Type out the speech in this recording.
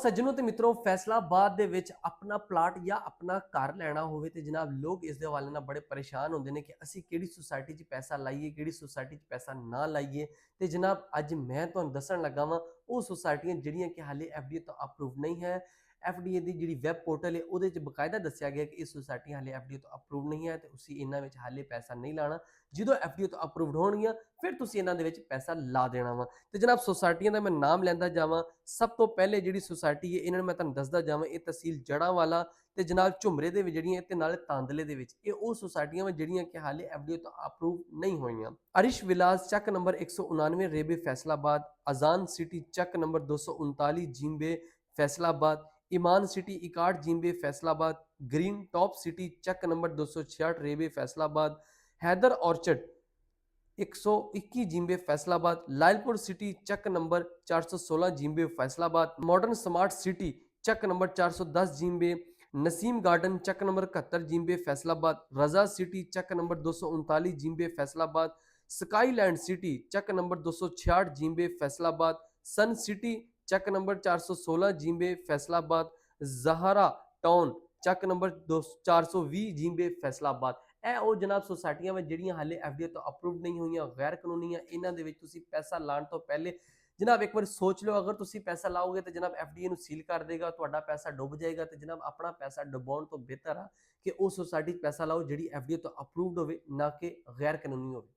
ਸੱਜਣੋ ਤੇ ਮਿੱਤਰੋ, ਫੈਸਲਾਬਾਦ ਦੇ ਵਿੱਚ ਆਪਣਾ ਪਲਾਟ ਜਾਂ ਆਪਣਾ ਘਰ ਲੈਣਾ ਹੋਵੇ ਤੇ ਜਨਾਬ ਲੋਕ ਇਸ ਦੇ ਹਵਾਲੇ ਨਾਲ ਬੜੇ ਪਰੇਸ਼ਾਨ ਹੁੰਦੇ ਨੇ ਕਿ ਅਸੀਂ ਕਿਹੜੀ ਸੁਸਾਇਟੀ 'ਚ ਪੈਸਾ ਲਾਈਏ, ਕਿਹੜੀ ਸੁਸਾਇਟੀ 'ਚ ਪੈਸਾ ਨਾ ਲਾਈਏ। ਤੇ ਜਨਾਬ ਅੱਜ ਮੈਂ ਤੁਹਾਨੂੰ ਦੱਸਣ ਲੱਗਾ ਵਾਂ ਉਹ ਸੁਸਾਇਟੀਆਂ ਜਿਹੜੀਆਂ ਕਿ ਹਾਲੇ ਐਫਡੀਏ ਤੋਂ ਅਪਰੂਵ ਨਹੀਂ ਹੈ। ਐਫਡੀਏ ਦੀ ਜਿਹੜੀ ਵੈਬ ਪੋਰਟਲ ਹੈ ਉਹਦੇ 'ਚ ਬਕਾਇਦਾ ਦੱਸਿਆ ਗਿਆ ਕਿ ਇਹ ਸੁਸਾਇਟੀਆਂ ਹਾਲੇ ਐਫਡੀਏ ਤੋਂ ਅਪਰੂਵ ਨਹੀਂ ਹੈ ਤੇ ਤੁਸੀਂ ਇਹਨਾਂ ਵਿੱਚ ਹਾਲੇ ਪੈਸਾ ਨਹੀਂ ਲਾਣਾ। ਜਦੋਂ ਐਫਡੀਏ ਤੋਂ ਅਪਰੂਵਡ ਹੋਣਗੀਆਂ ਫਿਰ ਤੁਸੀਂ ਇਹਨਾਂ ਦੇ ਵਿੱਚ ਪੈਸਾ ਲਾ ਦੇਣਾ ਵਾ। ਤੇ ਜਨਾਬ ਸੁਸਾਇਟੀਆਂ ਦਾ ਮੈਂ ਨਾਮ ਲੈਂਦਾ ਜਾਵਾਂ, ਸਭ ਤੋਂ ਪਹਿਲੇ ਜਿਹੜੀ ਸੁਸਾਇਟੀ ਹੈ ਇਹਨਾਂ ਨੂੰ ਮੈਂ ਤੁਹਾਨੂੰ ਦੱਸਦਾ ਜਾਵਾਂ, ਇਹ ਤਹਿਸੀਲ ਜੜਾਂਵਾਲਾ ਤੇ ਜਨਾਬ ਝੁਮਰੇ ਦੇ ਵਿੱਚ ਜਿਹੜੀਆਂ ਤੇ ਨਾਲੇ ਤਾਂਦਲੇ ਦੇ ਵਿੱਚ, ਇਹ ਉਹ ਸੁਸਾਇਟੀਆਂ ਵਾ ਜਿਹੜੀਆਂ ਕਿ ਹਾਲੇ ਐਫਡੀਏ ਤੋਂ ਅਪਰੂਵ ਨਹੀਂ ਹੋਈਆਂ। ਅਰਿਸ਼ ਵਿਲਾਸ ਚੱਕ number 199 RB Faisalabad, Azan city चक number 239 JB Faisalabad, Iman city 61 JB Faisalabad, green top city चक number 266 RB Faisalabad, Haider orchard 121 JB Faisalabad, Lalpur city चक number 416 JB Faisalabad, modern smart city चक नंबर 410 जिम्बे, नसीम गार्डन चक number 71 JB Faisalabad, Raza city चक number 239 JB Faisalabad, skyland city चक number 266 JB Faisalabad, sun city चक number 416 JB Faisalabad, Zahra town चक number 420 जिम्बे Faisalabad. ਇਹ ਉਹ ਜਨਾਬ ਸੁਸਾਇਟੀਆਂ ਵਿੱਚ ਜਿਹੜੀਆਂ ਹਾਲੇ ਐਫਡੀਏ ਤੋਂ ਅਪਰੂਵਡ ਨਹੀਂ ਹੋਈਆਂ, ਗੈਰ ਕਾਨੂੰਨੀ ਆ। ਇਹਨਾਂ ਦੇ ਵਿੱਚ ਤੁਸੀਂ ਪੈਸਾ ਲਾਉਣ ਤੋਂ ਪਹਿਲੇ ਜਨਾਬ ਇੱਕ ਵਾਰ ਸੋਚ ਲਓ, ਅਗਰ ਤੁਸੀਂ ਪੈਸਾ ਲਾਓਗੇ ਤਾਂ ਜਨਾਬ ਐਫਡੀਏ ਨੂੰ ਸੀਲ ਕਰ ਦੇਗਾ, ਤੁਹਾਡਾ ਪੈਸਾ ਡੁੱਬ ਜਾਏਗਾ। ਤੇ ਜਨਾਬ ਆਪਣਾ ਪੈਸਾ ਡੁਬਾਉਣ ਤੋਂ ਬਿਹਤਰ ਆ ਕਿ ਉਹ ਸੁਸਾਇਟੀ 'ਚ ਪੈਸਾ ਲਾਓ ਜਿਹੜੀ ਐਫਡੀਏ ਤੋਂ ਅਪਰੂਵਡ ਹੋਵੇ, ਨਾ ਕਿ ਗੈਰ ਕਾਨੂੰਨੀ ਹੋਵੇ।